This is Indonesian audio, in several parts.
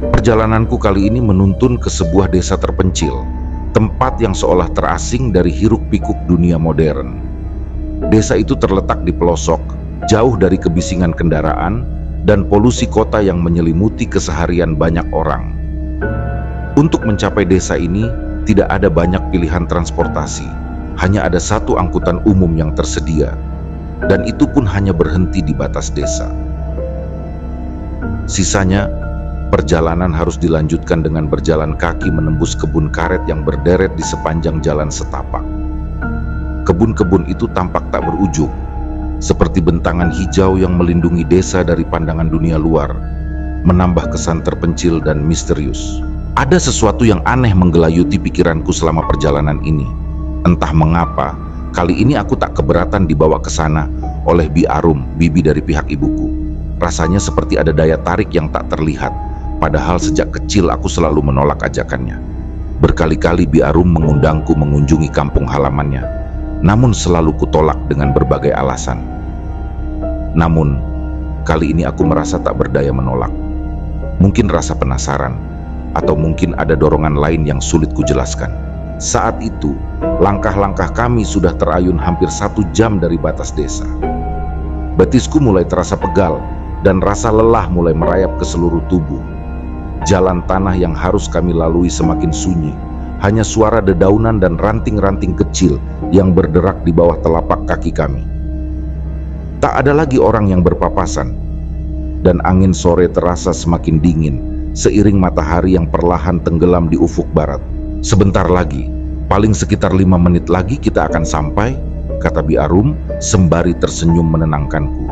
Perjalananku kali ini menuntun ke sebuah desa terpencil, tempat yang seolah terasing dari hiruk-pikuk dunia modern. Desa itu terletak di pelosok, jauh dari kebisingan kendaraan dan polusi kota yang menyelimuti keseharian banyak orang. Untuk mencapai desa ini, tidak ada banyak pilihan transportasi. Hanya ada satu angkutan umum yang tersedia, dan itu pun hanya berhenti di batas desa. Sisanya, perjalanan harus dilanjutkan dengan berjalan kaki menembus kebun karet yang berderet di sepanjang jalan setapak. Kebun-kebun itu tampak tak berujung, seperti bentangan hijau yang melindungi desa dari pandangan dunia luar, menambah kesan terpencil dan misterius. Ada sesuatu yang aneh menggelayuti pikiranku selama perjalanan ini. Entah mengapa, kali ini aku tak keberatan dibawa ke sana oleh Bi Arum, bibi dari pihak ibuku. Rasanya seperti ada daya tarik yang tak terlihat, padahal sejak kecil aku selalu menolak ajakannya. Berkali-kali Bi Arum mengundangku mengunjungi kampung halamannya, namun selalu kutolak dengan berbagai alasan. Namun, kali ini aku merasa tak berdaya menolak. Mungkin rasa penasaran, atau mungkin ada dorongan lain yang sulit kujelaskan. Saat itu, langkah-langkah kami sudah terayun hampir 1 jam dari batas desa. Betisku mulai terasa pegal, dan rasa lelah mulai merayap ke seluruh tubuh. Jalan tanah yang harus kami lalui semakin sunyi, hanya suara dedaunan dan ranting-ranting kecil yang berderak di bawah telapak kaki kami. Tak ada lagi orang yang berpapasan, dan angin sore terasa semakin dingin, seiring matahari yang perlahan tenggelam di ufuk barat. Sebentar lagi, paling sekitar 5 menit lagi kita akan sampai, kata Bi Arum sembari tersenyum menenangkanku.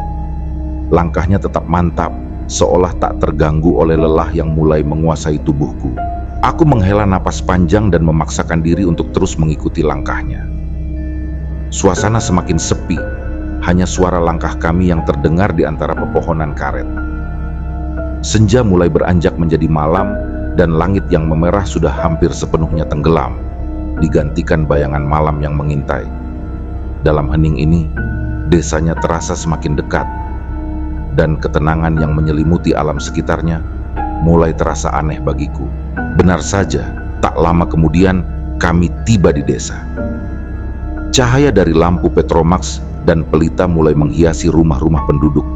Langkahnya tetap mantap, seolah tak terganggu oleh lelah yang mulai menguasai tubuhku. Aku menghela napas panjang dan memaksakan diri untuk terus mengikuti langkahnya. Suasana semakin sepi, hanya suara langkah kami yang terdengar di antara pepohonan karet. Senja mulai beranjak menjadi malam, dan langit yang memerah sudah hampir sepenuhnya tenggelam, digantikan bayangan malam yang mengintai. Dalam hening ini, desanya terasa semakin dekat, dan ketenangan yang menyelimuti alam sekitarnya mulai terasa aneh bagiku. Benar saja, tak lama kemudian kami tiba di desa. Cahaya dari lampu Petromax dan pelita mulai menghiasi rumah-rumah penduduk,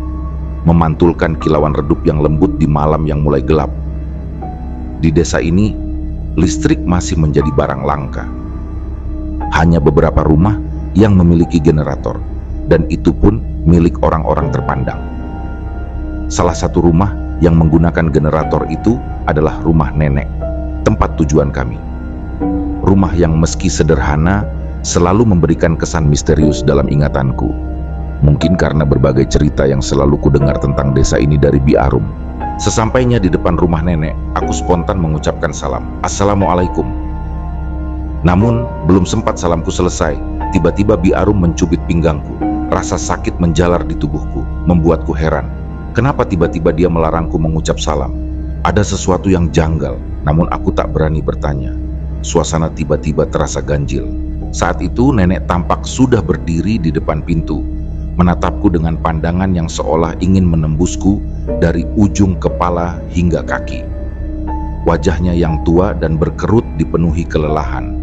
memantulkan kilauan redup yang lembut di malam yang mulai gelap. Di desa ini, listrik masih menjadi barang langka. Hanya beberapa rumah yang memiliki generator, dan itu pun milik orang-orang terpandang. Salah satu rumah yang menggunakan generator itu adalah rumah nenek, tempat tujuan kami. Rumah yang meski sederhana, selalu memberikan kesan misterius dalam ingatanku. Mungkin karena berbagai cerita yang selalu kudengar tentang desa ini dari Bi Arum. Sesampainya di depan rumah nenek, aku spontan mengucapkan salam, "Assalamualaikum." Namun, belum sempat salamku selesai, tiba-tiba Bi Arum mencubit pinggangku. Rasa sakit menjalar di tubuhku, membuatku heran. Kenapa tiba-tiba dia melarangku mengucap salam? Ada sesuatu yang janggal, namun aku tak berani bertanya. Suasana tiba-tiba terasa ganjil. Saat itu nenek tampak sudah berdiri di depan pintu, menatapku dengan pandangan yang seolah ingin menembusku dari ujung kepala hingga kaki. Wajahnya yang tua dan berkerut dipenuhi kelelahan,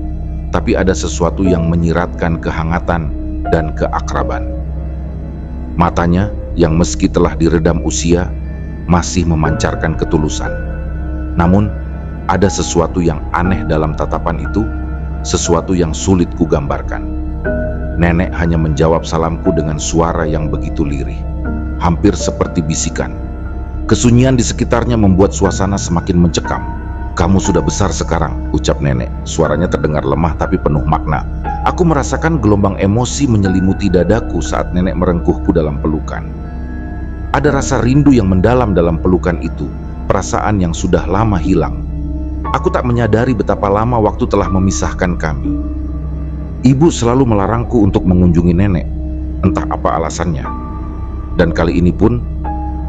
tapi ada sesuatu yang menyiratkan kehangatan dan keakraban. Matanya yang meski telah diredam usia, masih memancarkan ketulusan. Namun, ada sesuatu yang aneh dalam tatapan itu, sesuatu yang sulit kugambarkan. Nenek hanya menjawab salamku dengan suara yang begitu lirih, hampir seperti bisikan. Kesunyian di sekitarnya membuat suasana semakin mencekam. "Kamu sudah besar sekarang," ucap nenek. Suaranya terdengar lemah tapi penuh makna. Aku merasakan gelombang emosi menyelimuti dadaku saat nenek merengkuhku dalam pelukan. Ada rasa rindu yang mendalam dalam pelukan itu, perasaan yang sudah lama hilang. Aku tak menyadari betapa lama waktu telah memisahkan kami. Ibu selalu melarangku untuk mengunjungi nenek, entah apa alasannya. Dan kali ini pun,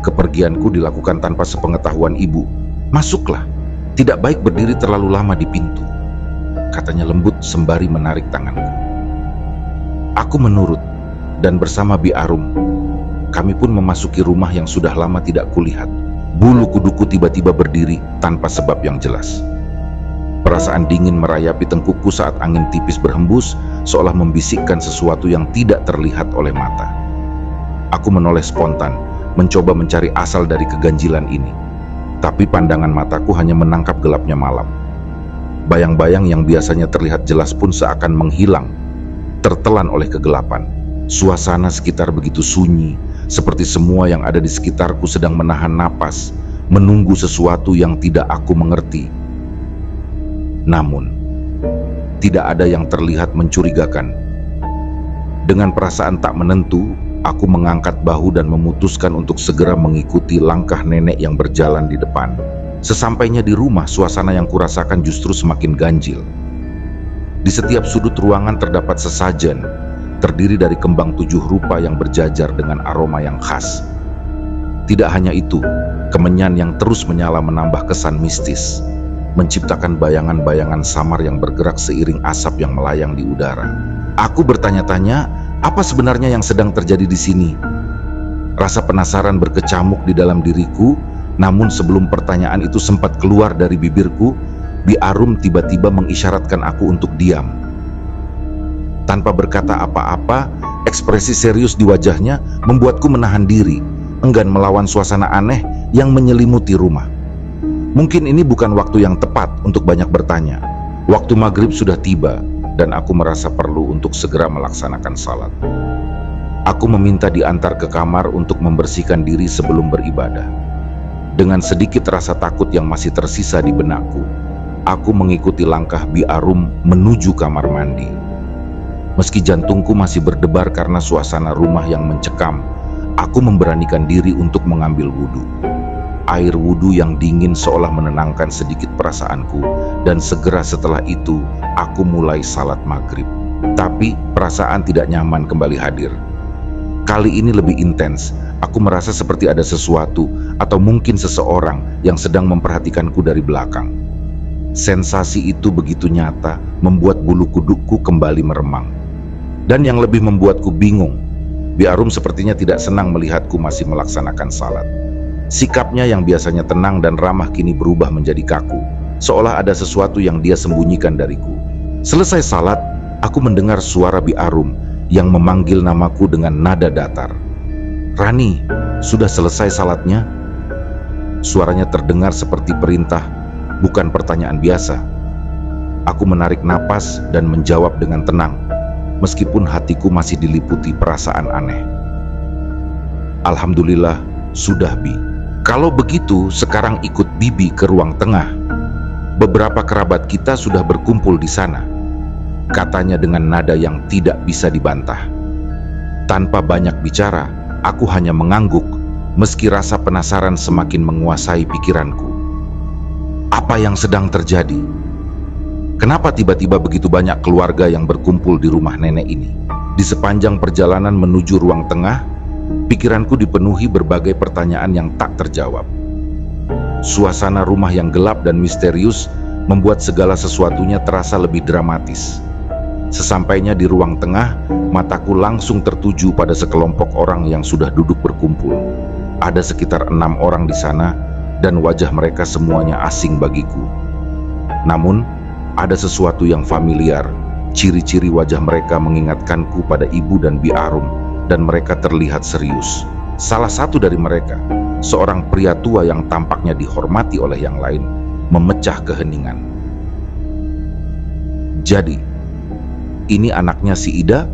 kepergianku dilakukan tanpa sepengetahuan ibu. "Masuklah, tidak baik berdiri terlalu lama di pintu," katanya lembut sembari menarik tanganku. Aku menurut, dan bersama Bi Arum, kami pun memasuki rumah yang sudah lama tidak kulihat. Bulu kuduku tiba-tiba berdiri tanpa sebab yang jelas. Perasaan dingin merayapi tengkukku saat angin tipis berhembus, seolah membisikkan sesuatu yang tidak terlihat oleh mata. Aku menoleh spontan, mencoba mencari asal dari keganjilan ini. Tapi pandangan mataku hanya menangkap gelapnya malam. Bayang-bayang yang biasanya terlihat jelas pun seakan menghilang, tertelan oleh kegelapan. Suasana sekitar begitu sunyi, seperti semua yang ada di sekitarku sedang menahan napas, menunggu sesuatu yang tidak aku mengerti. Namun, tidak ada yang terlihat mencurigakan. Dengan perasaan tak menentu, aku mengangkat bahu dan memutuskan untuk segera mengikuti langkah nenek yang berjalan di depan. Sesampainya di rumah, suasana yang kurasakan justru semakin ganjil. Di setiap sudut ruangan terdapat sesajen, terdiri dari kembang 7 rupa yang berjajar dengan aroma yang khas. Tidak hanya itu, kemenyan yang terus menyala menambah kesan mistis, menciptakan bayangan-bayangan samar yang bergerak seiring asap yang melayang di udara. Aku bertanya-tanya, apa sebenarnya yang sedang terjadi di sini? Rasa penasaran berkecamuk di dalam diriku, namun sebelum pertanyaan itu sempat keluar dari bibirku, Bi Arum tiba-tiba mengisyaratkan aku untuk diam. Tanpa berkata apa-apa, ekspresi serius di wajahnya membuatku menahan diri, enggan melawan suasana aneh yang menyelimuti rumah. Mungkin ini bukan waktu yang tepat untuk banyak bertanya. Waktu maghrib sudah tiba dan aku merasa perlu untuk segera melaksanakan salat. Aku meminta diantar ke kamar untuk membersihkan diri sebelum beribadah. Dengan sedikit rasa takut yang masih tersisa di benakku, aku mengikuti langkah Bi Arum menuju kamar mandi. Meski jantungku masih berdebar karena suasana rumah yang mencekam, aku memberanikan diri untuk mengambil wudhu. Air wudhu yang dingin seolah menenangkan sedikit perasaanku, dan segera setelah itu aku mulai salat maghrib. Tapi perasaan tidak nyaman kembali hadir. Kali ini lebih intens. Aku merasa seperti ada sesuatu atau mungkin seseorang yang sedang memperhatikanku dari belakang. Sensasi itu begitu nyata, membuat bulu kudukku kembali meremang. Dan yang lebih membuatku bingung, Bi Arum sepertinya tidak senang melihatku masih melaksanakan salat. Sikapnya yang biasanya tenang dan ramah kini berubah menjadi kaku, seolah ada sesuatu yang dia sembunyikan dariku. Selesai salat, aku mendengar suara Bi Arum yang memanggil namaku dengan nada datar. "Rani, sudah selesai salatnya?" Suaranya terdengar seperti perintah, bukan pertanyaan biasa. Aku menarik napas dan menjawab dengan tenang, meskipun hatiku masih diliputi perasaan aneh. "Alhamdulillah, sudah Bi. Kalau begitu, sekarang ikut Bibi ke ruang tengah. Beberapa kerabat kita sudah berkumpul di sana," katanya dengan nada yang tidak bisa dibantah. Tanpa banyak bicara, aku hanya mengangguk, meski rasa penasaran semakin menguasai pikiranku. Apa yang sedang terjadi? Kenapa tiba-tiba begitu banyak keluarga yang berkumpul di rumah nenek ini? Di sepanjang perjalanan menuju ruang tengah, pikiranku dipenuhi berbagai pertanyaan yang tak terjawab. Suasana rumah yang gelap dan misterius membuat segala sesuatunya terasa lebih dramatis. Sesampainya di ruang tengah, mataku langsung tertuju pada sekelompok orang yang sudah duduk berkumpul. Ada sekitar 6 orang di sana, dan wajah mereka semuanya asing bagiku. Namun, ada sesuatu yang familiar. Ciri-ciri wajah mereka mengingatkanku pada ibu dan Bi Arum, dan mereka terlihat serius. Salah satu dari mereka, seorang pria tua yang tampaknya dihormati oleh yang lain, memecah keheningan. "Jadi, ini anaknya si Ida?"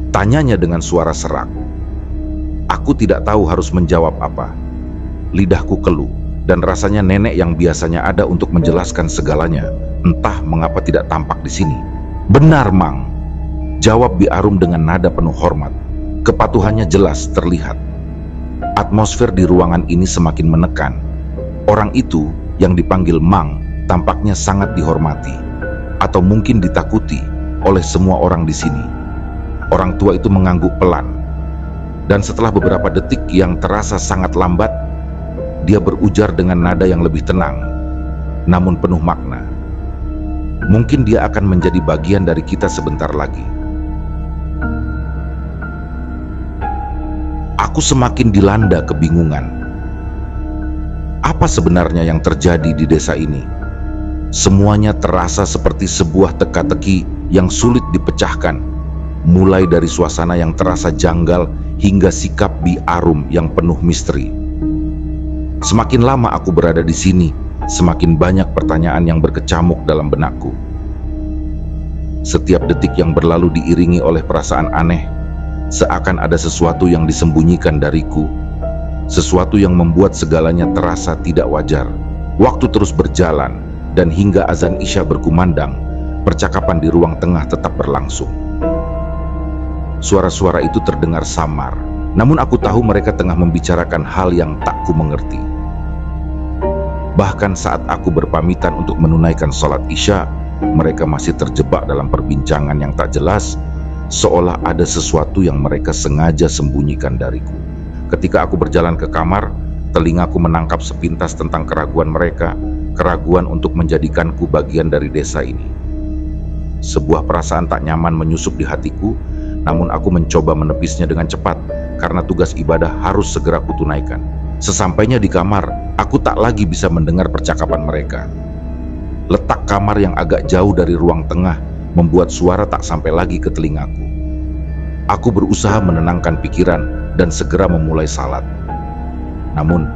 tanyanya dengan suara serak. Aku tidak tahu harus menjawab apa. Lidahku keluh, dan rasanya nenek yang biasanya ada untuk menjelaskan segalanya, entah mengapa tidak tampak di sini. "Benar, Mang," jawab Bi Arum dengan nada penuh hormat. Kepatuhannya jelas terlihat. Atmosfer di ruangan ini semakin menekan. Orang itu yang dipanggil Mang tampaknya sangat dihormati, atau mungkin ditakuti oleh semua orang di sini. Orang tua itu mengangguk pelan, dan setelah beberapa detik yang terasa sangat lambat, dia berujar dengan nada yang lebih tenang, namun penuh makna. "Mungkin dia akan menjadi bagian dari kita sebentar lagi." Aku semakin dilanda kebingungan. Apa sebenarnya yang terjadi di desa ini? Semuanya terasa seperti sebuah teka-teki yang sulit dipecahkan, mulai dari suasana yang terasa janggal hingga sikap Bi Arum yang penuh misteri. Semakin lama aku berada di sini, semakin banyak pertanyaan yang berkecamuk dalam benakku. Setiap detik yang berlalu diiringi oleh perasaan aneh, seakan ada sesuatu yang disembunyikan dariku, sesuatu yang membuat segalanya terasa tidak wajar. Waktu terus berjalan, dan hingga azan Isya berkumandang, percakapan di ruang tengah tetap berlangsung. Suara-suara itu terdengar samar, namun aku tahu mereka tengah membicarakan hal yang tak ku mengerti. Bahkan saat aku berpamitan untuk menunaikan sholat Isya, mereka masih terjebak dalam perbincangan yang tak jelas, seolah ada sesuatu yang mereka sengaja sembunyikan dariku. Ketika aku berjalan ke kamar, telingaku menangkap sepintas tentang keraguan mereka, keraguan untuk menjadikanku bagian dari desa ini. Sebuah perasaan tak nyaman menyusup di hatiku, namun aku mencoba menepisnya dengan cepat, karena tugas ibadah harus segera kutunaikan. Sesampainya di kamar, aku tak lagi bisa mendengar percakapan mereka. Letak kamar yang agak jauh dari ruang tengah membuat suara tak sampai lagi ke telingaku. Aku berusaha menenangkan pikiran dan segera memulai salat. Namun,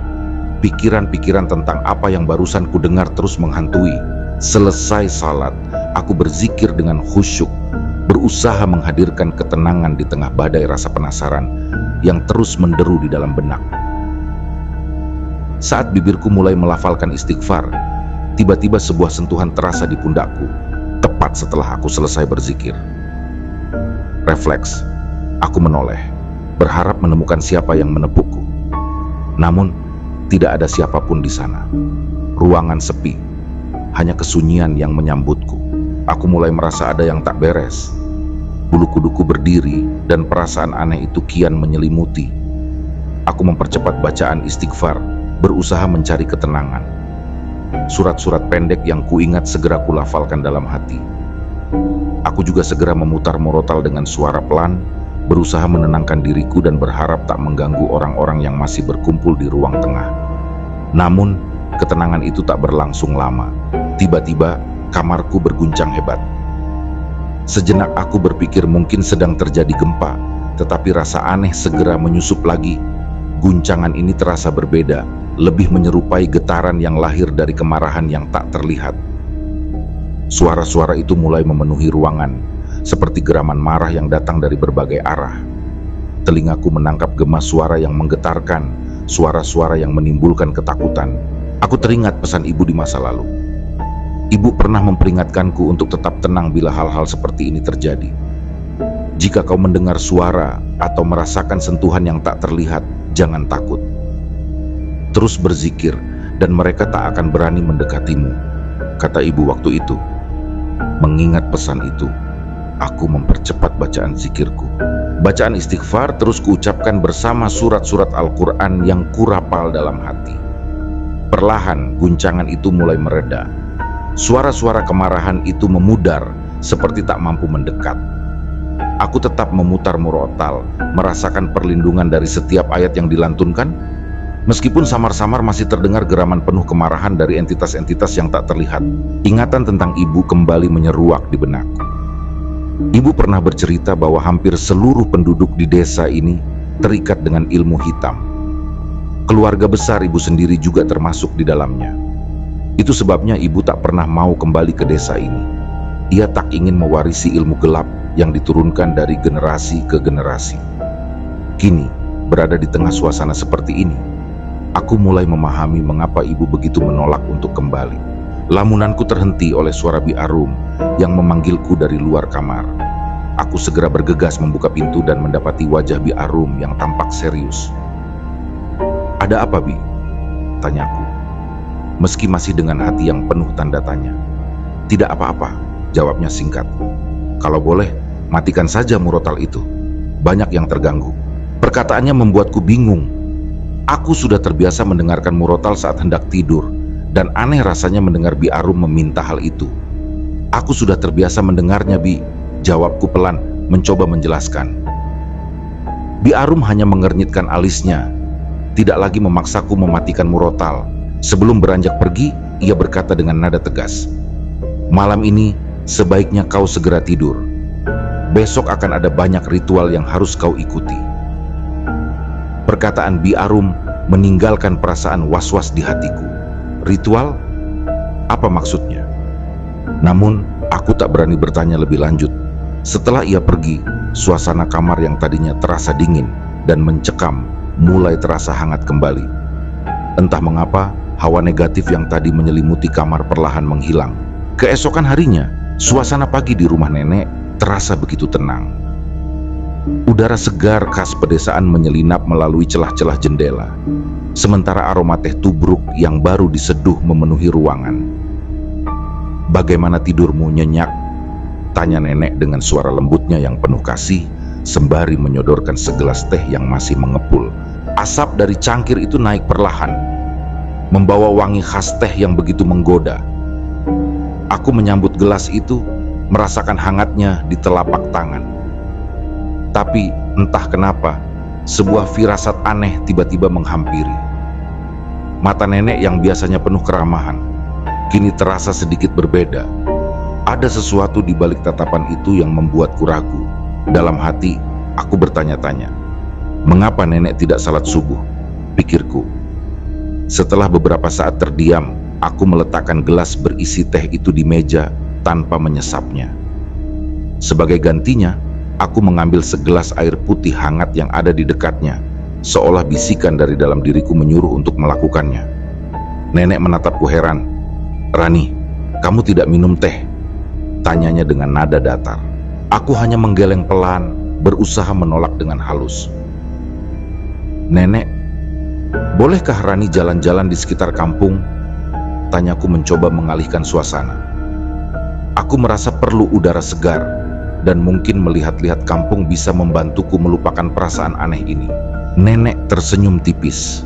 pikiran-pikiran tentang apa yang barusan ku dengar terus menghantui. Selesai salat, aku berzikir dengan khusyuk, berusaha menghadirkan ketenangan di tengah badai rasa penasaran yang terus menderu di dalam benak. Saat bibirku mulai melafalkan istighfar, tiba-tiba sebuah sentuhan terasa di pundakku, tepat setelah aku selesai berzikir. Refleks, aku menoleh, berharap menemukan siapa yang menepukku. Namun, tidak ada siapapun di sana. Ruangan sepi, hanya kesunyian yang menyambutku. Aku mulai merasa ada yang tak beres. Bulu kuduku berdiri dan perasaan aneh itu kian menyelimuti. Aku mempercepat bacaan istighfar, berusaha mencari ketenangan. Surat-surat pendek yang kuingat segera kulafalkan dalam hati. Aku juga segera memutar murotal dengan suara pelan, berusaha menenangkan diriku dan berharap tak mengganggu orang-orang yang masih berkumpul di ruang tengah. Namun, ketenangan itu tak berlangsung lama. Tiba-tiba, kamarku berguncang hebat. Sejenak aku berpikir mungkin sedang terjadi gempa, tetapi rasa aneh segera menyusup lagi. Guncangan ini terasa berbeda, lebih menyerupai getaran yang lahir dari kemarahan yang tak terlihat. Suara-suara itu mulai memenuhi ruangan, seperti geraman marah yang datang dari berbagai arah. Telingaku menangkap gema suara yang menggetarkan, suara-suara yang menimbulkan ketakutan. Aku teringat pesan ibu di masa lalu. Ibu pernah memperingatkanku untuk tetap tenang bila hal-hal seperti ini terjadi. Jika kau mendengar suara atau merasakan sentuhan yang tak terlihat, jangan takut. Terus berzikir, dan mereka tak akan berani mendekatimu, kata ibu waktu itu. Mengingat pesan itu, aku mempercepat bacaan zikirku. Bacaan istighfar terus kuucapkan bersama surat-surat Al-Quran yang kurapal dalam hati. Perlahan guncangan itu mulai mereda. Suara-suara kemarahan itu memudar seperti tak mampu mendekat. Aku tetap memutar murotal, merasakan perlindungan dari setiap ayat yang dilantunkan. Meskipun samar-samar masih terdengar geraman penuh kemarahan dari entitas-entitas yang tak terlihat, ingatan tentang ibu kembali menyeruak di benakku. Ibu pernah bercerita bahwa hampir seluruh penduduk di desa ini terikat dengan ilmu hitam. Keluarga besar ibu sendiri juga termasuk di dalamnya. Itu sebabnya ibu tak pernah mau kembali ke desa ini. Ia tak ingin mewarisi ilmu gelap yang diturunkan dari generasi ke generasi. Kini, berada di tengah suasana seperti ini, aku mulai memahami mengapa ibu begitu menolak untuk kembali. Lamunanku terhenti oleh suara Bi Arum yang memanggilku dari luar kamar. Aku segera bergegas membuka pintu dan mendapati wajah Bi Arum yang tampak serius. "Ada apa, Bi?" tanyaku, meski masih dengan hati yang penuh tanda tanya. "Tidak apa-apa," jawabnya singkat. "Kalau boleh, matikan saja murotal itu. Banyak yang terganggu." Perkataannya membuatku bingung. Aku sudah terbiasa mendengarkan murotal saat hendak tidur, dan aneh rasanya mendengar Bi Arum meminta hal itu. "Aku sudah terbiasa mendengarnya, Bi," jawabku pelan, mencoba menjelaskan. Bi Arum hanya mengernyitkan alisnya, tidak lagi memaksaku mematikan murotal, Sebelum beranjak pergi, ia berkata dengan nada tegas, "Malam ini sebaiknya kau segera tidur. Besok akan ada banyak ritual yang harus kau ikuti." Perkataan Bi Arum meninggalkan perasaan was-was di hatiku. Ritual? Apa maksudnya? Namun, aku tak berani bertanya lebih lanjut. Setelah ia pergi, suasana kamar yang tadinya terasa dingin dan mencekam mulai terasa hangat kembali. Entah mengapa, hawa negatif yang tadi menyelimuti kamar perlahan menghilang. Keesokan harinya, suasana pagi di rumah nenek terasa begitu tenang. Udara segar khas pedesaan menyelinap melalui celah-celah jendela, sementara aroma teh tubruk yang baru diseduh memenuhi ruangan. "Bagaimana tidurmu, Nyenyak?" tanya nenek dengan suara lembutnya yang penuh kasih, sembari menyodorkan segelas teh yang masih mengepul. Asap dari cangkir itu naik perlahan, membawa wangi khas teh yang begitu menggoda. Aku menyambut gelas itu, merasakan hangatnya di telapak tangan. Tapi entah kenapa, sebuah firasat aneh tiba-tiba menghampiri. Mata nenek yang biasanya penuh keramahan, kini terasa sedikit berbeda. Ada sesuatu di balik tatapan itu yang membuatku ragu. Dalam hati, aku bertanya-tanya, mengapa nenek tidak salat subuh? Pikirku. Setelah beberapa saat terdiam, aku meletakkan gelas berisi teh itu di meja tanpa menyesapnya. Sebagai gantinya, aku mengambil segelas air putih hangat yang ada di dekatnya, seolah bisikan dari dalam diriku menyuruh untuk melakukannya. Nenek menatapku heran. "Rani, kamu tidak minum teh?" tanyanya dengan nada datar. Aku hanya menggeleng pelan, berusaha menolak dengan halus. "Nenek, bolehkah Rani jalan-jalan di sekitar kampung?" tanyaku mencoba mengalihkan suasana. Aku merasa perlu udara segar, dan mungkin melihat-lihat kampung bisa membantuku melupakan perasaan aneh ini. Nenek tersenyum tipis.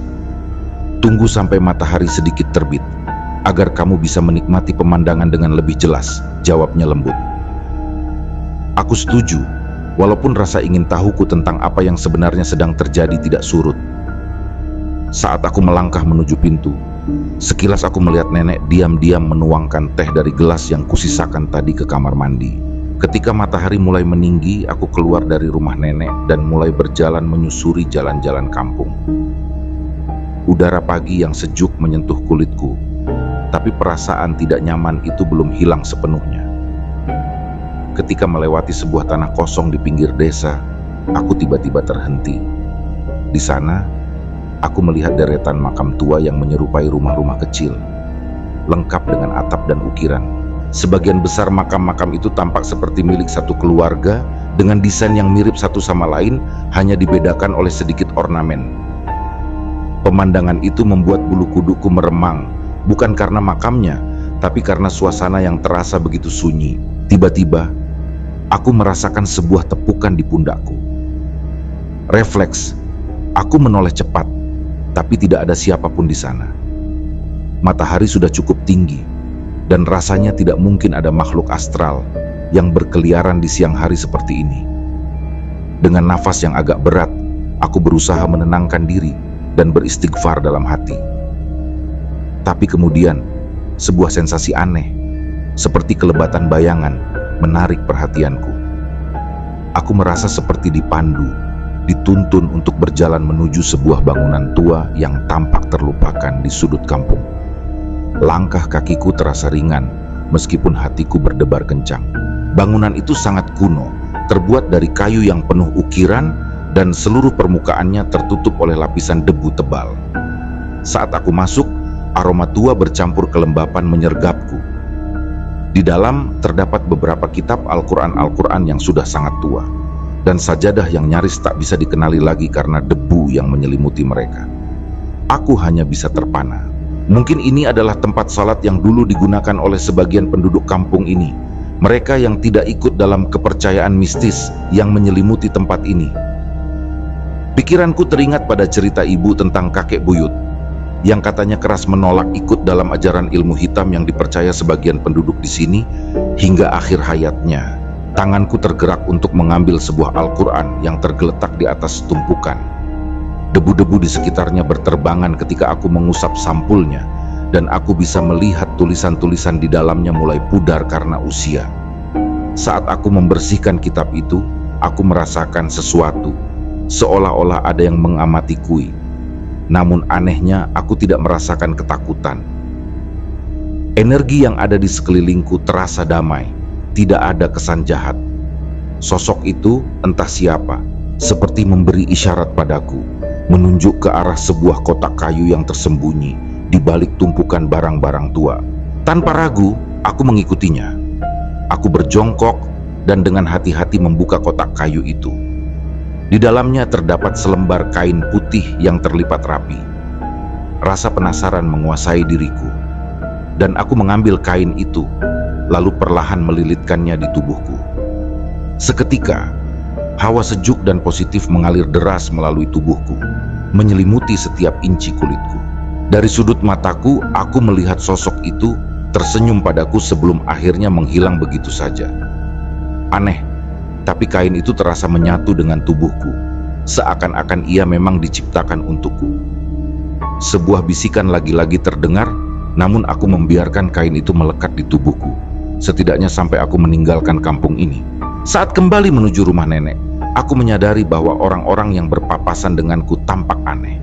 "Tunggu sampai matahari sedikit terbit, agar kamu bisa menikmati pemandangan dengan lebih jelas," jawabnya lembut. Aku setuju, walaupun rasa ingin tahuku tentang apa yang sebenarnya sedang terjadi tidak surut. Saat aku melangkah menuju pintu, sekilas aku melihat nenek diam-diam menuangkan teh dari gelas yang kusisakan tadi ke kamar mandi. Ketika matahari mulai meninggi, aku keluar dari rumah nenek dan mulai berjalan menyusuri jalan-jalan kampung. Udara pagi yang sejuk menyentuh kulitku, tapi perasaan tidak nyaman itu belum hilang sepenuhnya. Ketika melewati sebuah tanah kosong di pinggir desa, aku tiba-tiba terhenti. Di sana, aku melihat deretan makam tua yang menyerupai rumah-rumah kecil, lengkap dengan atap dan ukiran. Sebagian besar makam-makam itu tampak seperti milik satu keluarga dengan desain yang mirip satu sama lain, hanya dibedakan oleh sedikit ornamen. Pemandangan itu membuat bulu kuduku meremang, bukan karena makamnya, tapi karena suasana yang terasa begitu sunyi. Tiba-tiba, aku merasakan sebuah tepukan di pundakku. Refleks, aku menoleh cepat, tapi tidak ada siapapun di sana. Matahari sudah cukup tinggi, dan rasanya tidak mungkin ada makhluk astral yang berkeliaran di siang hari seperti ini. Dengan nafas yang agak berat, aku berusaha menenangkan diri dan beristighfar dalam hati. Tapi kemudian, sebuah sensasi aneh, seperti kelebatan bayangan, menarik perhatianku. Aku merasa seperti dipandu, dituntun untuk berjalan menuju sebuah bangunan tua yang tampak terlupakan di sudut kampung. Langkah kakiku terasa ringan, meskipun hatiku berdebar kencang. Bangunan itu sangat kuno, terbuat dari kayu yang penuh ukiran, dan seluruh permukaannya tertutup oleh lapisan debu tebal. Saat aku masuk, aroma tua bercampur kelembapan menyergapku. Di dalam terdapat beberapa kitab Al-Quran yang sudah sangat tua, dan sajadah yang nyaris tak bisa dikenali lagi karena debu yang menyelimuti mereka. Aku hanya bisa terpana. Mungkin ini adalah tempat salat yang dulu digunakan oleh sebagian penduduk kampung ini, mereka yang tidak ikut dalam kepercayaan mistis yang menyelimuti tempat ini. Pikiranku teringat pada cerita ibu tentang kakek buyut, yang katanya keras menolak ikut dalam ajaran ilmu hitam yang dipercaya sebagian penduduk di sini hingga akhir hayatnya. Tanganku tergerak untuk mengambil sebuah Al-Quran yang tergeletak di atas tumpukan. Debu-debu di sekitarnya berterbangan ketika aku mengusap sampulnya, dan aku bisa melihat tulisan-tulisan di dalamnya mulai pudar karena usia. Saat aku membersihkan kitab itu, aku merasakan sesuatu, seolah-olah ada yang mengamati kui. Namun anehnya, aku tidak merasakan ketakutan. Energi yang ada di sekelilingku terasa damai, tidak ada kesan jahat. Sosok itu, entah siapa, seperti memberi isyarat padaku, menunjuk ke arah sebuah kotak kayu yang tersembunyi di balik tumpukan barang-barang tua. Tanpa ragu, aku mengikutinya. Aku berjongkok dan dengan hati-hati membuka kotak kayu itu. Di dalamnya terdapat selembar kain putih yang terlipat rapi. Rasa penasaran menguasai diriku, dan aku mengambil kain itu, lalu perlahan melilitkannya di tubuhku. Seketika, hawa sejuk dan positif mengalir deras melalui tubuhku, menyelimuti setiap inci kulitku. Dari sudut mataku, aku melihat sosok itu tersenyum padaku sebelum akhirnya menghilang begitu saja. Aneh, tapi kain itu terasa menyatu dengan tubuhku, seakan-akan ia memang diciptakan untukku. Sebuah bisikan lagi-lagi terdengar, namun aku membiarkan kain itu melekat di tubuhku, setidaknya sampai aku meninggalkan kampung ini. Saat kembali menuju rumah nenek, aku menyadari bahwa orang-orang yang berpapasan denganku tampak aneh.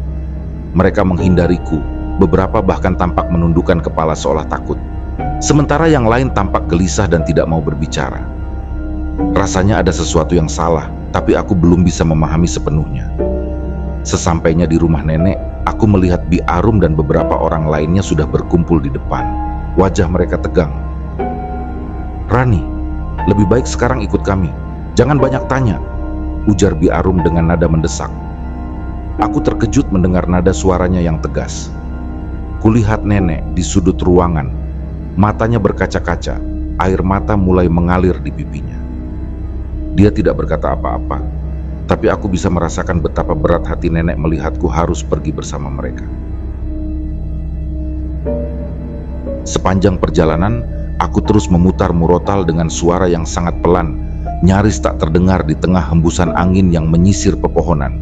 Mereka menghindariku, beberapa bahkan tampak menundukkan kepala seolah takut. Sementara yang lain tampak gelisah dan tidak mau berbicara. Rasanya ada sesuatu yang salah, tapi aku belum bisa memahami sepenuhnya. Sesampainya di rumah nenek, aku melihat Bi Arum dan beberapa orang lainnya sudah berkumpul di depan. Wajah mereka tegang. "Rani, lebih baik sekarang ikut kami. Jangan banyak tanya," ujar Bi Arum dengan nada mendesak. Aku terkejut mendengar nada suaranya yang tegas. Kulihat nenek di sudut ruangan. Matanya berkaca-kaca, air mata mulai mengalir di pipinya. Dia tidak berkata apa-apa, tapi aku bisa merasakan betapa berat hati nenek melihatku harus pergi bersama mereka. Sepanjang perjalanan, aku terus memutar murotal dengan suara yang sangat pelan, nyaris tak terdengar di tengah hembusan angin yang menyisir pepohonan.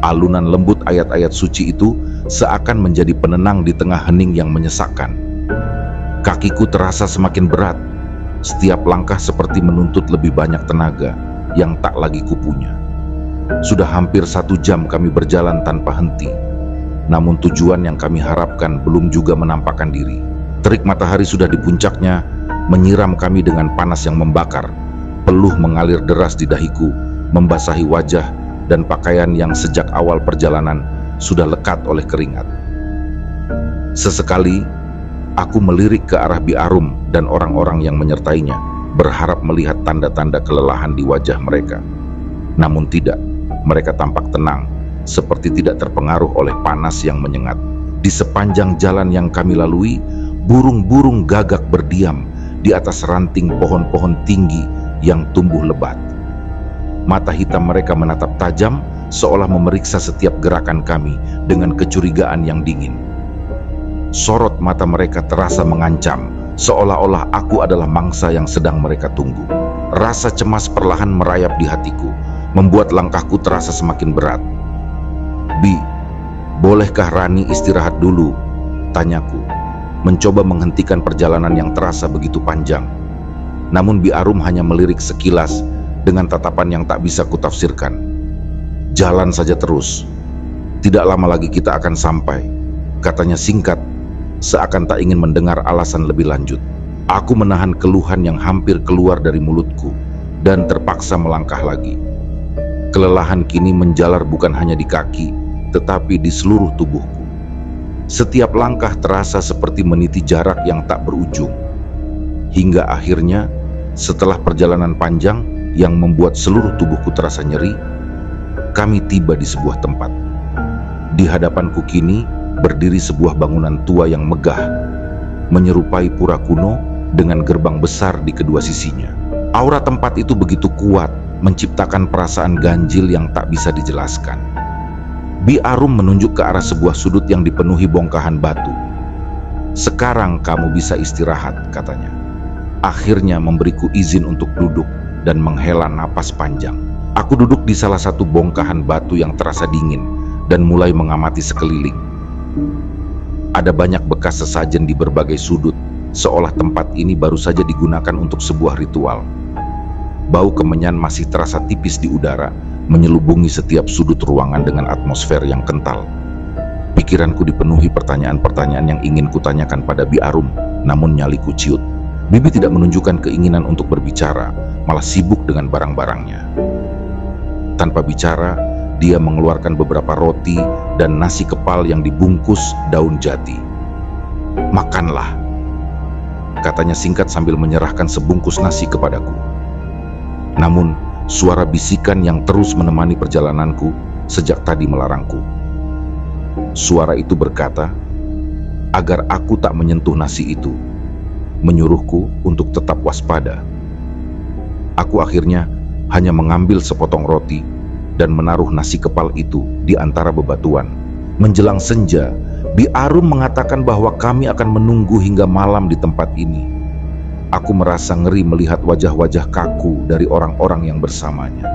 Alunan lembut ayat-ayat suci itu seakan menjadi penenang di tengah hening yang menyesakkan. Kakiku terasa semakin berat. Setiap langkah seperti menuntut lebih banyak tenaga yang tak lagi kupunya. Sudah hampir 1 jam kami berjalan tanpa henti. Namun tujuan yang kami harapkan belum juga menampakkan diri. Terik matahari sudah di puncaknya, menyiram kami dengan panas yang membakar. Peluh mengalir deras di dahiku, membasahi wajah dan pakaian yang sejak awal perjalanan sudah lekat oleh keringat. Sesekali, aku melirik ke arah Bi Arum dan orang-orang yang menyertainya, berharap melihat tanda-tanda kelelahan di wajah mereka. Namun tidak, mereka tampak tenang, seperti tidak terpengaruh oleh panas yang menyengat. Di sepanjang jalan yang kami lalui, burung-burung gagak berdiam di atas ranting pohon-pohon tinggi yang tumbuh lebat. Mata hitam mereka menatap tajam, seolah memeriksa setiap gerakan kami dengan kecurigaan yang dingin. Sorot mata mereka terasa mengancam, seolah-olah aku adalah mangsa yang sedang mereka tunggu. Rasa cemas perlahan merayap di hatiku, membuat langkahku terasa semakin berat. "Bi, bolehkah Rani istirahat dulu?" tanyaku, mencoba menghentikan perjalanan yang terasa begitu panjang. Namun Bi Arum hanya melirik sekilas dengan tatapan yang tak bisa kutafsirkan. "Jalan saja terus. Tidak lama lagi kita akan sampai," katanya singkat, seakan tak ingin mendengar alasan lebih lanjut. Aku menahan keluhan yang hampir keluar dari mulutku dan terpaksa melangkah lagi. Kelelahan kini menjalar bukan hanya di kaki, tetapi di seluruh tubuhku. Setiap langkah terasa seperti meniti jarak yang tak berujung. Hingga akhirnya, setelah perjalanan panjang yang membuat seluruh tubuhku terasa nyeri, kami tiba di sebuah tempat. Di hadapanku kini berdiri sebuah bangunan tua yang megah, menyerupai pura kuno dengan gerbang besar di kedua sisinya. Aura tempat itu begitu kuat, menciptakan perasaan ganjil yang tak bisa dijelaskan. Bi Arum menunjuk ke arah sebuah sudut yang dipenuhi bongkahan batu. "Sekarang kamu bisa istirahat," katanya. Akhirnya memberiku izin untuk duduk dan menghela napas panjang. Aku duduk di salah satu bongkahan batu yang terasa dingin dan mulai mengamati sekeliling. Ada banyak bekas sesajen di berbagai sudut, seolah tempat ini baru saja digunakan untuk sebuah ritual. Bau kemenyan masih terasa tipis di udara, menyelubungi setiap sudut ruangan dengan atmosfer yang kental. Pikiranku dipenuhi pertanyaan-pertanyaan yang ingin kutanyakan pada Bi Arum, namun nyaliku ciut. Bibi tidak menunjukkan keinginan untuk berbicara, malah sibuk dengan barang-barangnya. Tanpa bicara, dia mengeluarkan beberapa roti dan nasi kepal yang dibungkus daun jati. "Makanlah," katanya singkat sambil menyerahkan sebungkus nasi kepadaku. Namun, suara bisikan yang terus menemani perjalananku sejak tadi melarangku. Suara itu berkata, agar aku tak menyentuh nasi itu, menyuruhku untuk tetap waspada. Aku akhirnya hanya mengambil sepotong roti dan menaruh nasi kepal itu di antara bebatuan. Menjelang senja, Bi Arum mengatakan bahwa kami akan menunggu hingga malam di tempat ini. Aku merasa ngeri melihat wajah-wajah kaku dari orang-orang yang bersamanya.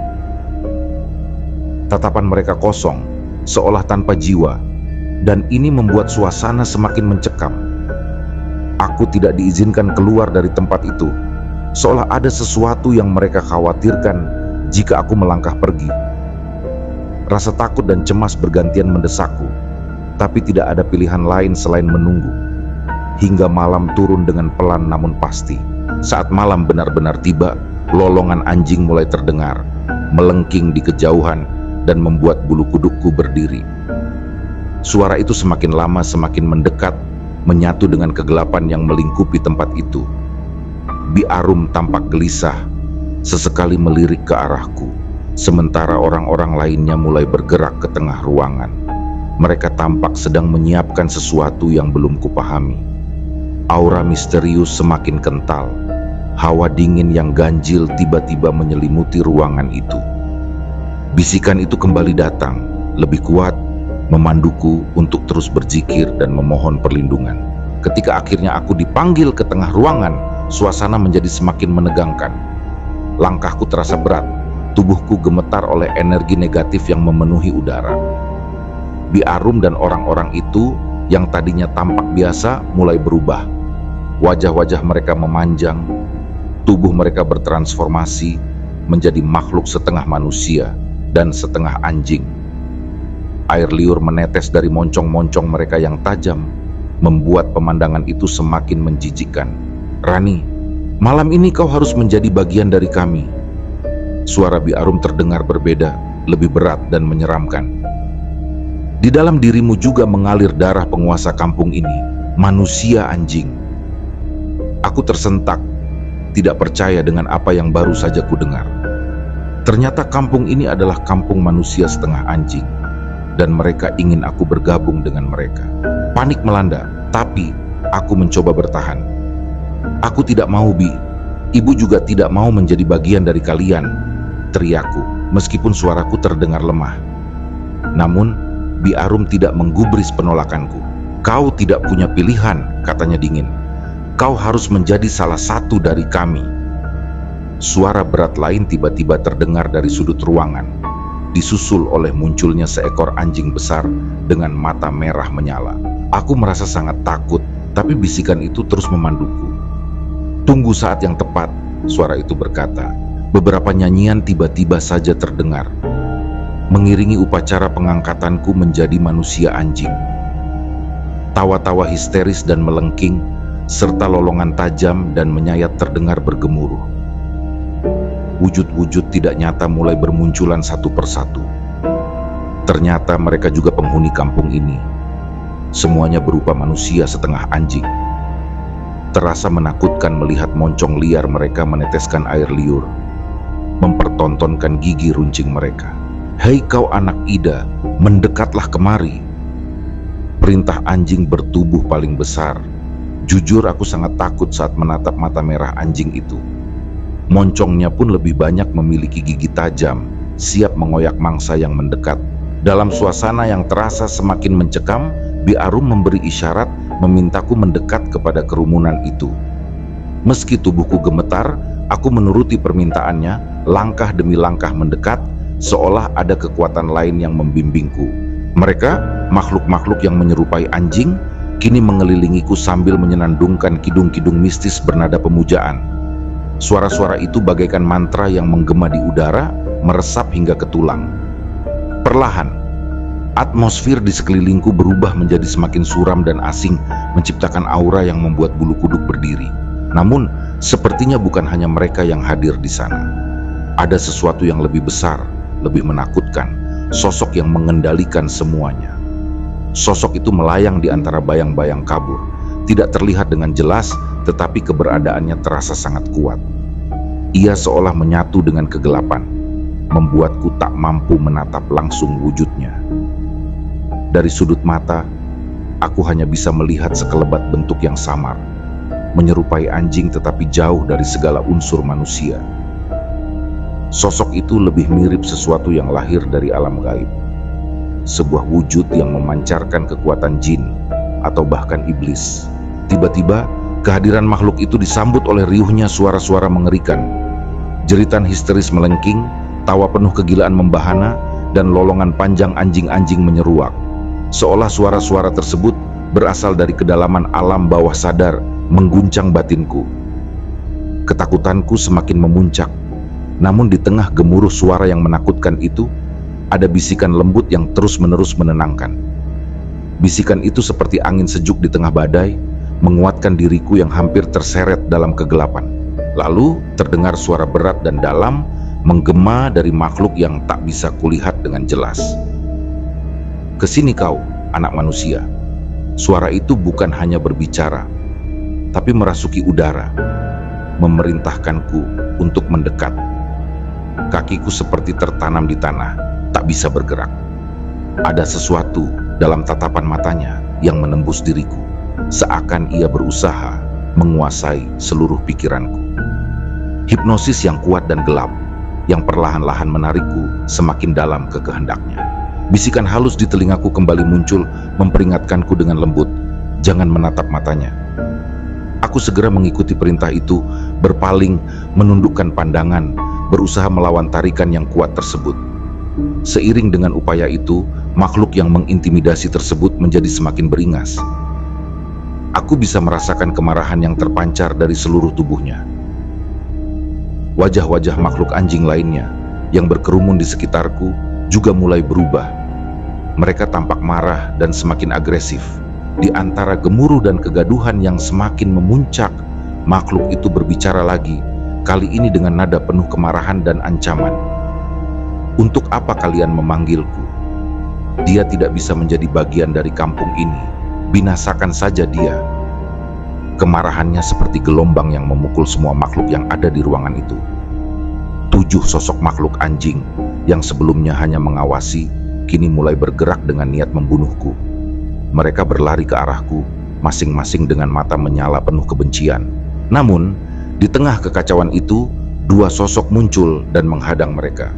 Tatapan mereka kosong, seolah tanpa jiwa, dan ini membuat suasana semakin mencekam. Aku tidak diizinkan keluar dari tempat itu, seolah ada sesuatu yang mereka khawatirkan jika aku melangkah pergi. Rasa takut dan cemas bergantian mendesakku, tapi tidak ada pilihan lain selain menunggu. Hingga malam turun dengan pelan namun pasti. Saat malam benar-benar tiba, lolongan anjing mulai terdengar, melengking di kejauhan dan membuat bulu kudukku berdiri. Suara itu semakin lama semakin mendekat, menyatu dengan kegelapan yang melingkupi tempat itu. Bi Arum tampak gelisah, sesekali melirik ke arahku, sementara orang-orang lainnya mulai bergerak ke tengah ruangan. Mereka tampak sedang menyiapkan sesuatu yang belum kupahami. Aura misterius semakin kental. Hawa dingin yang ganjil tiba-tiba menyelimuti ruangan itu. Bisikan itu kembali datang, lebih kuat, memanduku untuk terus berzikir dan memohon perlindungan. Ketika akhirnya aku dipanggil ke tengah ruangan, suasana menjadi semakin menegangkan. Langkahku terasa berat, tubuhku gemetar oleh energi negatif yang memenuhi udara. Bi Arum dan orang-orang itu yang tadinya tampak biasa mulai berubah. Wajah-wajah mereka memanjang, tubuh mereka bertransformasi menjadi makhluk setengah manusia dan setengah anjing. Air liur menetes dari moncong-moncong mereka yang tajam, membuat pemandangan itu semakin menjijikkan. "Rani, malam ini kau harus menjadi bagian dari kami." Suara Bi Arum terdengar berbeda, lebih berat dan menyeramkan. "Di dalam dirimu juga mengalir darah penguasa kampung ini, manusia anjing." Aku tersentak, tidak percaya dengan apa yang baru saja ku dengar. Ternyata kampung ini adalah kampung manusia setengah anjing, dan mereka ingin aku bergabung dengan mereka. Panik melanda, tapi aku mencoba bertahan. "Aku tidak mau, Bi. Ibu juga tidak mau menjadi bagian dari kalian," teriakku, meskipun suaraku terdengar lemah. Namun, Bi Arum tidak menggubris penolakanku. "Kau tidak punya pilihan," katanya dingin. "Kau harus menjadi salah satu dari kami." Suara berat lain tiba-tiba terdengar dari sudut ruangan, disusul oleh munculnya seekor anjing besar dengan mata merah menyala. Aku merasa sangat takut, tapi bisikan itu terus memanduku. "Tunggu saat yang tepat," suara itu berkata. Beberapa nyanyian tiba-tiba saja terdengar, mengiringi upacara pengangkatanku menjadi manusia anjing. Tawa-tawa histeris dan melengking, serta lolongan tajam dan menyayat terdengar bergemuruh. Wujud-wujud tidak nyata mulai bermunculan satu persatu. Ternyata mereka juga penghuni kampung ini. Semuanya berupa manusia setengah anjing. Terasa menakutkan melihat moncong liar mereka meneteskan air liur, mempertontonkan gigi runcing mereka. "Hei kau anak Ida, mendekatlah kemari." Perintah anjing bertubuh paling besar. Jujur aku sangat takut saat menatap mata merah anjing itu. Moncongnya pun lebih banyak memiliki gigi tajam, siap mengoyak mangsa yang mendekat. Dalam suasana yang terasa semakin mencekam, Bi Arum memberi isyarat memintaku mendekat kepada kerumunan itu. Meski tubuhku gemetar, aku menuruti permintaannya, langkah demi langkah mendekat, seolah ada kekuatan lain yang membimbingku. Mereka, makhluk-makhluk yang menyerupai anjing, kini mengelilingiku sambil menyenandungkan kidung-kidung mistis bernada pemujaan. Suara-suara itu bagaikan mantra yang menggema di udara, meresap hingga ke tulang. Perlahan, atmosfer di sekelilingku berubah menjadi semakin suram dan asing, menciptakan aura yang membuat bulu kuduk berdiri. Namun, sepertinya bukan hanya mereka yang hadir di sana. Ada sesuatu yang lebih besar, lebih menakutkan, sosok yang mengendalikan semuanya. Sosok itu melayang di antara bayang-bayang kabur, tidak terlihat dengan jelas, tetapi keberadaannya terasa sangat kuat. Ia seolah menyatu dengan kegelapan, membuatku tak mampu menatap langsung wujudnya. Dari sudut mata, aku hanya bisa melihat sekelebat bentuk yang samar, menyerupai anjing tetapi jauh dari segala unsur manusia. Sosok itu lebih mirip sesuatu yang lahir dari alam gaib. Sebuah wujud yang memancarkan kekuatan jin atau bahkan iblis. Tiba-tiba, kehadiran makhluk itu disambut oleh riuhnya suara-suara mengerikan. Jeritan histeris melengking, tawa penuh kegilaan membahana, dan lolongan panjang anjing-anjing menyeruak. Seolah suara-suara tersebut berasal dari kedalaman alam bawah sadar, mengguncang batinku. Ketakutanku semakin memuncak. Namun di tengah gemuruh suara yang menakutkan itu, ada bisikan lembut yang terus-menerus menenangkan. Bisikan itu seperti angin sejuk di tengah badai, menguatkan diriku yang hampir terseret dalam kegelapan. Lalu terdengar suara berat dan dalam, menggema dari makhluk yang tak bisa kulihat dengan jelas. "Kesini kau, anak manusia." Suara itu bukan hanya berbicara, tapi merasuki udara, memerintahkanku untuk mendekat. Kakiku seperti tertanam di tanah, tak bisa bergerak. Ada sesuatu dalam tatapan matanya yang menembus diriku, seakan ia berusaha menguasai seluruh pikiranku. Hipnosis yang kuat dan gelap, yang perlahan-lahan menarikku semakin dalam ke kehendaknya. Bisikan halus di telingaku kembali muncul, memperingatkanku dengan lembut, "Jangan menatap matanya." Aku segera mengikuti perintah itu, berpaling, menundukkan pandangan, berusaha melawan tarikan yang kuat tersebut. Seiring dengan upaya itu, makhluk yang mengintimidasi tersebut menjadi semakin beringas. Aku bisa merasakan kemarahan yang terpancar dari seluruh tubuhnya. Wajah-wajah makhluk anjing lainnya yang berkerumun di sekitarku juga mulai berubah. Mereka tampak marah dan semakin agresif. Di antara gemuruh dan kegaduhan yang semakin memuncak, makhluk itu berbicara lagi, kali ini dengan nada penuh kemarahan dan ancaman. "Untuk apa kalian memanggilku? Dia tidak bisa menjadi bagian dari kampung ini. Binasakan saja dia." Kemarahannya seperti gelombang yang memukul semua makhluk yang ada di ruangan itu. 7 sosok makhluk anjing yang sebelumnya hanya mengawasi, kini mulai bergerak dengan niat membunuhku. Mereka berlari ke arahku, masing-masing dengan mata menyala penuh kebencian. Namun, di tengah kekacauan itu, 2 sosok muncul dan menghadang mereka.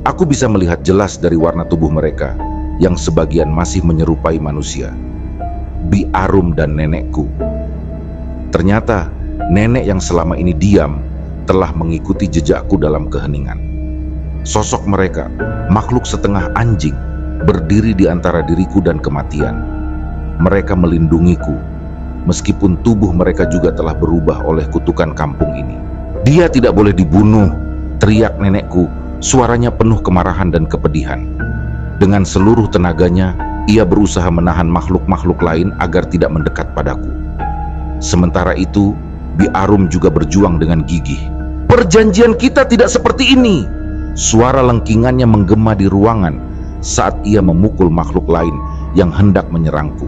Aku bisa melihat jelas dari warna tubuh mereka, yang sebagian masih menyerupai manusia. Bi Arum dan nenekku. Ternyata, nenek yang selama ini diam, telah mengikuti jejakku dalam keheningan. Sosok mereka, makhluk setengah anjing, berdiri di antara diriku dan kematian. Mereka melindungiku, meskipun tubuh mereka juga telah berubah oleh kutukan kampung ini. "Dia tidak boleh dibunuh," teriak nenekku. Suaranya penuh kemarahan dan kepedihan. Dengan seluruh tenaganya, ia berusaha menahan makhluk-makhluk lain agar tidak mendekat padaku. Sementara itu, Bi Arum juga berjuang dengan gigih. "Perjanjian kita tidak seperti ini!" Suara lengkingannya menggema di ruangan saat ia memukul makhluk lain yang hendak menyerangku.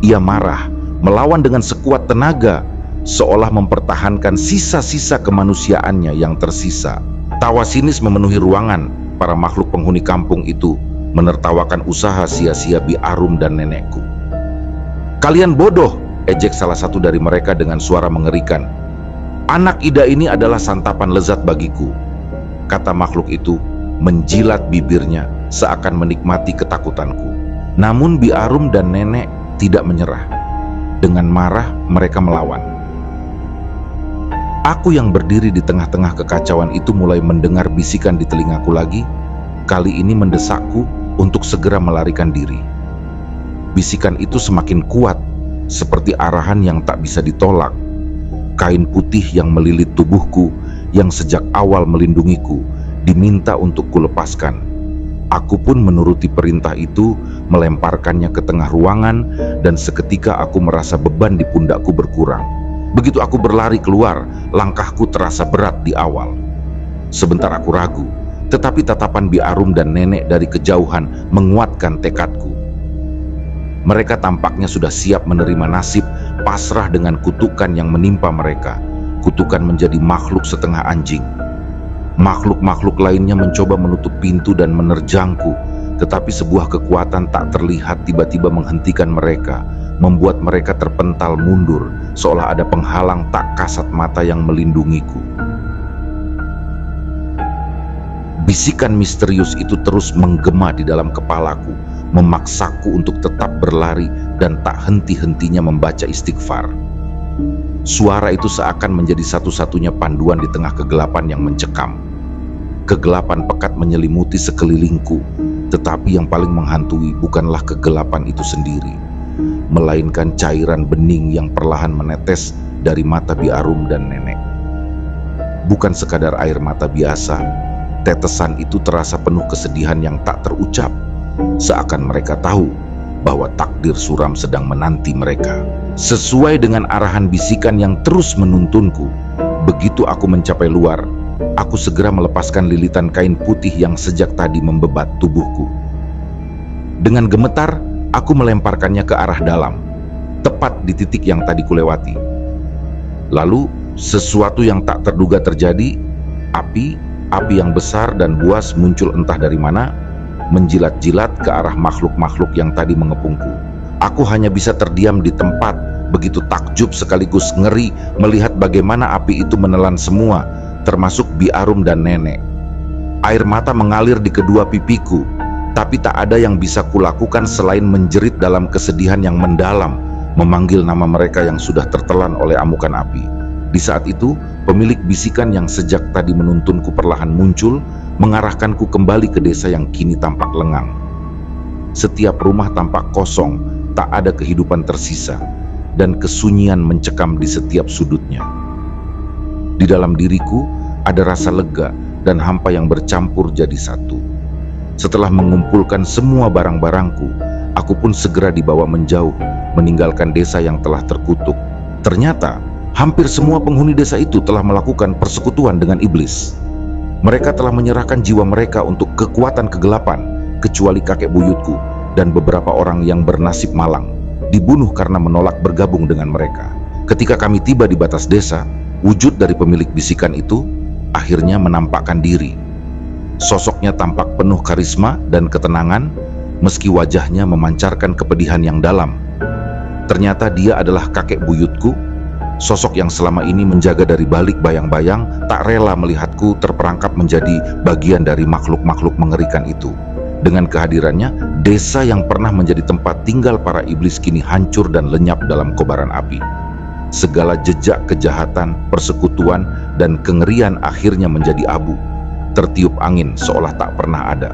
Ia marah, melawan dengan sekuat tenaga, seolah mempertahankan sisa-sisa kemanusiaannya yang tersisa. Tawa sinis memenuhi ruangan. Para makhluk penghuni kampung itu menertawakan usaha sia-sia Bi Arum dan nenekku. "Kalian bodoh," ejek salah satu dari mereka dengan suara mengerikan. "Anak Ida ini adalah santapan lezat bagiku," kata makhluk itu, menjilat bibirnya seakan menikmati ketakutanku. Namun Bi Arum dan nenek tidak menyerah. Dengan marah mereka melawan. Aku yang berdiri di tengah-tengah kekacauan itu mulai mendengar bisikan di telingaku lagi, kali ini mendesakku untuk segera melarikan diri. Bisikan itu semakin kuat, seperti arahan yang tak bisa ditolak. Kain putih yang melilit tubuhku, yang sejak awal melindungiku, diminta untuk kulepaskan. Aku pun menuruti perintah itu, melemparkannya ke tengah ruangan, dan seketika aku merasa beban di pundakku berkurang. Begitu aku berlari keluar, langkahku terasa berat di awal. Sebentar aku ragu, tetapi tatapan Bi Arum dan nenek dari kejauhan menguatkan tekadku. Mereka tampaknya sudah siap menerima nasib, pasrah dengan kutukan yang menimpa mereka. Kutukan menjadi makhluk setengah anjing. Makhluk-makhluk lainnya mencoba menutup pintu dan menerjangku, tetapi sebuah kekuatan tak terlihat tiba-tiba menghentikan mereka, membuat mereka terpental mundur, seolah ada penghalang tak kasat mata yang melindungiku. Bisikan misterius itu terus menggema di dalam kepalaku, memaksaku untuk tetap berlari dan tak henti-hentinya membaca istighfar. Suara itu seakan menjadi satu-satunya panduan di tengah kegelapan yang mencekam. Kegelapan pekat menyelimuti sekelilingku, tetapi yang paling menghantui bukanlah kegelapan itu sendiri, melainkan cairan bening yang perlahan menetes dari mata Bi Arum dan nenek. Bukan sekadar air mata biasa, tetesan itu terasa penuh kesedihan yang tak terucap, seakan mereka tahu bahwa takdir suram sedang menanti mereka. Sesuai dengan arahan bisikan yang terus menuntunku, begitu aku mencapai luar, aku segera melepaskan lilitan kain putih yang sejak tadi membebat tubuhku. Dengan gemetar, aku melemparkannya ke arah dalam, tepat di titik yang tadi kulewati. Lalu, sesuatu yang tak terduga terjadi. Api yang besar dan buas muncul entah dari mana, menjilat-jilat ke arah makhluk-makhluk yang tadi mengepungku. Aku hanya bisa terdiam di tempat, begitu takjub sekaligus ngeri melihat bagaimana api itu menelan semua, termasuk Bi Arum dan nenek. Air mata mengalir di kedua pipiku, tapi tak ada yang bisa kulakukan selain menjerit dalam kesedihan yang mendalam, memanggil nama mereka yang sudah tertelan oleh amukan api. Di saat itu, pemilik bisikan yang sejak tadi menuntunku perlahan muncul, mengarahkanku kembali ke desa yang kini tampak lengang. Setiap rumah tampak kosong, tak ada kehidupan tersisa, dan kesunyian mencekam di setiap sudutnya. Di dalam diriku ada rasa lega dan hampa yang bercampur jadi satu. Setelah mengumpulkan semua barang-barangku, aku pun segera dibawa menjauh, meninggalkan desa yang telah terkutuk. Ternyata, hampir semua penghuni desa itu telah melakukan persekutuan dengan iblis. Mereka telah menyerahkan jiwa mereka untuk kekuatan kegelapan, kecuali kakek buyutku dan beberapa orang yang bernasib malang, dibunuh karena menolak bergabung dengan mereka. Ketika kami tiba di batas desa, wujud dari pemilik bisikan itu akhirnya menampakkan diri. Sosoknya tampak penuh karisma dan ketenangan, meski wajahnya memancarkan kepedihan yang dalam. Ternyata dia adalah kakek buyutku, sosok yang selama ini menjaga dari balik bayang-bayang, tak rela melihatku terperangkap menjadi bagian dari makhluk-makhluk mengerikan itu. Dengan kehadirannya, desa yang pernah menjadi tempat tinggal para iblis kini hancur dan lenyap dalam kobaran api. Segala jejak kejahatan, persekutuan, dan kengerian akhirnya menjadi abu, tertiup angin seolah tak pernah ada.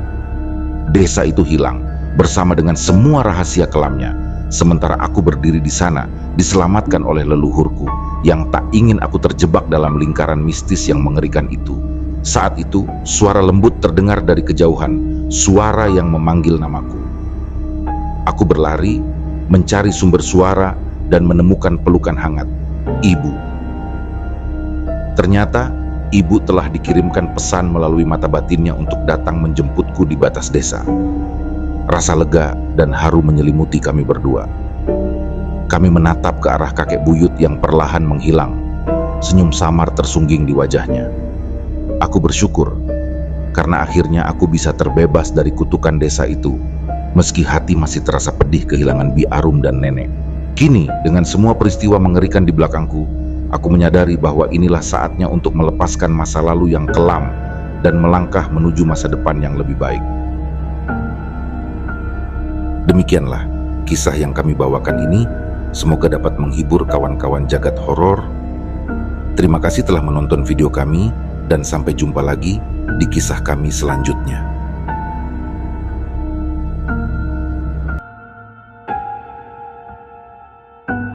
Desa itu hilang, bersama dengan semua rahasia kelamnya. Sementara aku berdiri di sana, diselamatkan oleh leluhurku, yang tak ingin aku terjebak dalam lingkaran mistis yang mengerikan itu. Saat itu, suara lembut terdengar dari kejauhan, suara yang memanggil namaku. Aku berlari, mencari sumber suara, dan menemukan pelukan hangat. Ibu. Ternyata, ibu telah dikirimkan pesan melalui mata batinnya untuk datang menjemputku di batas desa. Rasa lega dan haru menyelimuti kami berdua. Kami menatap ke arah kakek buyut yang perlahan menghilang. Senyum samar tersungging di wajahnya. Aku bersyukur, karena akhirnya aku bisa terbebas dari kutukan desa itu, meski hati masih terasa pedih kehilangan Bi Arum dan nenek. Kini, dengan semua peristiwa mengerikan di belakangku, aku menyadari bahwa inilah saatnya untuk melepaskan masa lalu yang kelam dan melangkah menuju masa depan yang lebih baik. Demikianlah kisah yang kami bawakan ini. Semoga dapat menghibur kawan-kawan jagat horor. Terima kasih telah menonton video kami, dan sampai jumpa lagi di kisah kami selanjutnya.